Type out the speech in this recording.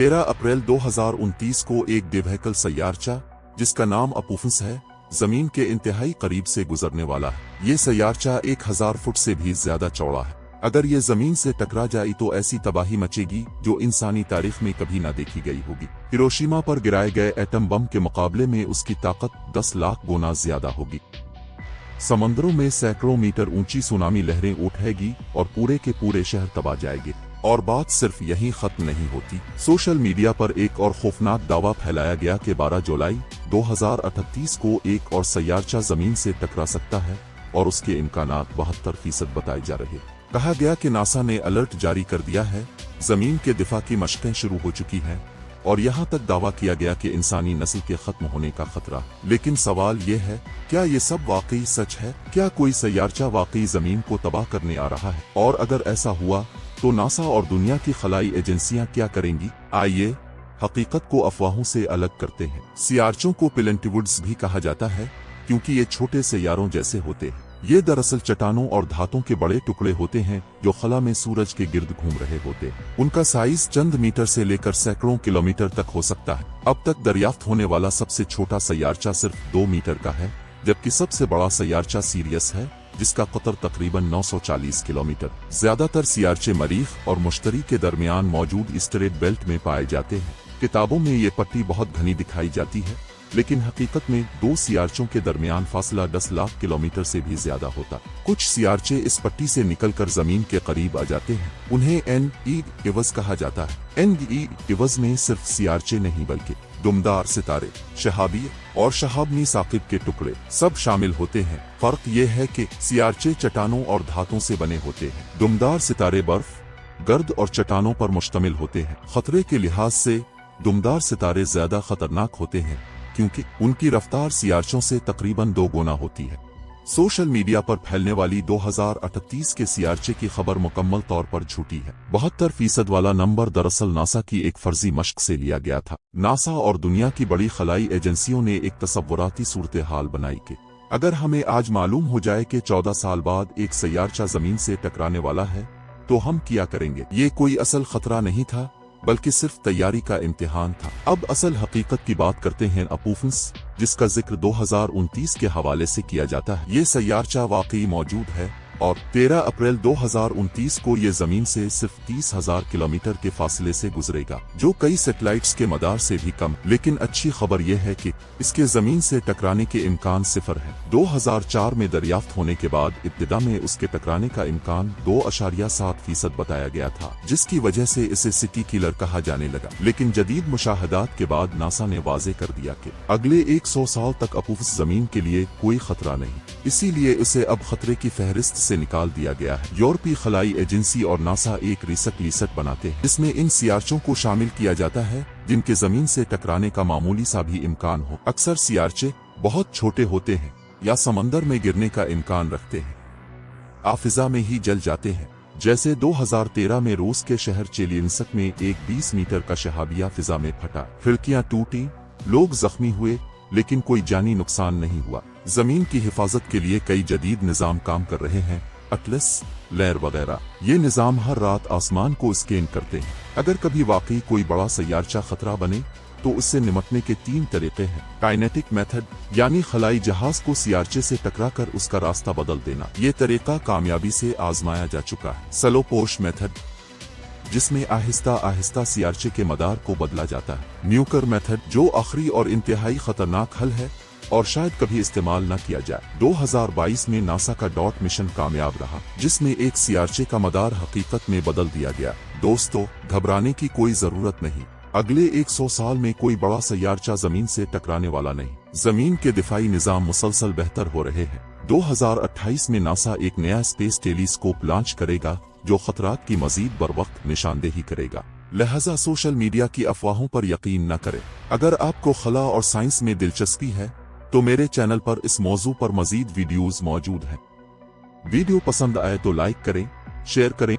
13 अप्रैल 2029 को एक दिव्यकल सैयारचा जिसका नाम अपोफस है जमीन के इंतहाई करीब से गुजरने वाला है। ये सैयारचा 1000 फुट से भी ज्यादा चौड़ा है। अगर ये जमीन से टकरा जाए तो ऐसी तबाही मचेगी जो इंसानी तारीख में कभी ना देखी गई होगी। हिरोशिमा पर गिराए गए एटम बम के मुकाबले में उसकी ताकत 10 लाख गुना ज्यादा होगी। समंदरों में सैकड़ों मीटर ऊंची सुनामी लहरें उठेगी और पूरे के पूरे शहर तबाह जाएंगे। और बात सिर्फ यहीं खत्म नहीं होती। सोशल मीडिया पर एक और खौफनाक दावा फैलाया गया कि 12 जुलाई 2038 को एक और सैयारचा जमीन से टकरा सकता है और उसके इम्कानात 72% बताए जा रहे। कहा गया कि नासा ने अलर्ट जारी कर दिया है, जमीन के दिफा की मशकें शुरू हो चुकी हैं और यहाँ तक दावा किया गया कि इंसानी नस्ल के खत्म होने का खतरा। लेकिन सवाल ये है, क्या ये सब वाकई सच है? क्या कोई सैयारचा वाकई जमीन को तबाह करने आ रहा है? और अगर ऐसा हुआ तो नासा और दुनिया की खलाई एजेंसियां क्या करेंगी? आइए हकीकत को अफवाहों से अलग करते हैं। सैयारचों को प्लेनेटोइड्स भी कहा जाता है क्योंकि ये छोटे सैयारों जैसे होते हैं। ये दरअसल चट्टानों और धातों के बड़े टुकड़े होते हैं जो खला में सूरज के गिर्द घूम रहे होते हैं। उनका साइज चंद मीटर से लेकर सैकड़ों किलोमीटर तक हो सकता है। अब तक दरियाफ्त होने वाला सबसे छोटा सैयारचा सिर्फ 2 मीटर का है, जबकि सबसे बड़ा सैयारचा सीरियस है जिसका कतर तकरीबन 940 किलोमीटर। ज्यादातर सैयारचे मरीख और मुश्तरी के दरमियान मौजूद ईस्टरेट बेल्ट में पाए जाते हैं। किताबों में ये पट्टी बहुत घनी दिखाई जाती है, लेकिन हकीकत में 2 सैयारचों के दरमियान फासला 10 लाख किलोमीटर से भी ज्यादा होता। कुछ सैयारचे इस पट्टी से निकलकर जमीन के करीब आ जाते हैं। उन्हें एन-ई-इवज कहा जाता है। एन-ई-इवज में सिर्फ सैयारचे नहीं बल्कि दुमदार सितारे, शहाबी और शहाबनी साकिब के टुकड़े सब शामिल होते हैं। फर्क ये है कि सैयारचे चट्टानों और धातों से बने होते हैं। दुमदार सितारे बर्फ, गर्द और चट्टानों पर मुश्तमिल होते हैं। खतरे के लिहाज से दुमदार सितारे ज्यादा खतरनाक होते हैं क्योंकि उनकी रफ्तार सैयारचों से तकरीबन 2 गुना होती है। सोशल मीडिया पर फैलने वाली 2038 के सैयारचे की खबर मुकम्मल तौर पर झूठी है। 72% वाला नंबर दरअसल नासा की एक फर्जी मशक से लिया गया था। नासा और दुनिया की बड़ी खलाई एजेंसियों ने एक तसव्वुराती सूरत हाल बनाई कि अगर हमें आज मालूम हो जाए कि 14 साल बाद एक सैयारचा जमीन से टकराने वाला है तो हम क्या करेंगे। ये कोई असल खतरा नहीं था बल्कि सिर्फ तैयारी का इम्तिहान था। अब असल हकीकत की बात करते हैं अपोफस, जिसका जिक्र 2029 के हवाले से किया जाता है। ये सैयारचा वाकई मौजूद है और 13 अप्रैल 2029 को ये जमीन से सिर्फ 30,000 किलोमीटर के फासले से गुजरेगा, जो कई सैटेलाइट्स के मदार से भी कम। लेकिन अच्छी खबर यह है कि इसके जमीन से टकराने के इम्कान 0 है। 2004 में दरियाफ्त होने के बाद इब्तिदा में उसके टकराने का इम्कान 2.7% बताया गया था, जिसकी वजह से इसे सिटी किलर कहा जाने लगा। लेकिन जदीद मुशाहदात के बाद नासा ने वाजे कर दिया कि अगले 100 साल तक अपोफस जमीन के लिए कोई खतरा नहीं, इसीलिए इसे अब खतरे की फहरिस्त से निकाल दिया गया है। यूरोपीय खलाई एजेंसी और नासा एक रिसर्च लिस्ट बनाते हैं जिसमें इन सैयारचों को शामिल किया जाता है जिनके जमीन से टकराने का मामूली सा भी इम्कान हो। अक्सर सैयारचे बहुत छोटे होते हैं या समंदर में गिरने का इम्कान रखते हैं, आफिजा में ही जल जाते हैं। जैसे 2013 में रूस के शहर चेलियंस्क में एक 20 मीटर का शहाबिया फिजा में फटा, खिड़कियां टूटी, लोग जख्मी हुए, लेकिन कोई जानी नुकसान नहीं हुआ। जमीन की हिफाजत के लिए कई जदीद निजाम काम कर रहे हैं, अटलस, लेयर वगैरह। ये निजाम हर रात आसमान को स्कैन करते हैं। अगर कभी वाकई कोई बड़ा सैयारचा खतरा बने तो उससे निपटने के 3 तरीके हैं। काइनेटिक मेथड, यानी खलाई जहाज को सैयारचे से टकराकर उसका रास्ता बदल देना। ये तरीका कामयाबी से आजमाया जा चुका है। स्लो पोश मेथड, जिसमें आहिस्ता आहिस्ता सैयारचे के मदार को बदला जाता है। न्यूकर मेथड, जो आखिरी और इंतहाई खतरनाक हल है और शायद कभी इस्तेमाल न किया जाए। 2022 में नासा का डॉट मिशन कामयाब रहा, जिसमें एक सैयारचे का मदार हकीकत में बदल दिया गया। दोस्तों, घबराने की कोई जरूरत नहीं। अगले 100 साल में कोई बड़ा सैयारचा जमीन से टकराने वाला नहीं। जमीन के दिफाई निजाम मुसलसल बेहतर हो रहे हैं। 2028 में नासा एक नया स्पेस टेलीस्कोप लॉन्च करेगा जो खतरात की मजीद बरवक्त निशानदेही करेगा। लिहाजा सोशल मीडिया की अफवाहों पर यकीन न करें। अगर आपको खला और साइंस में दिलचस्पी है तो मेरे चैनल पर इस मौजू पर मजीद वीडियोस मौजूद हैं। वीडियो पसंद आए तो लाइक करें, शेयर करें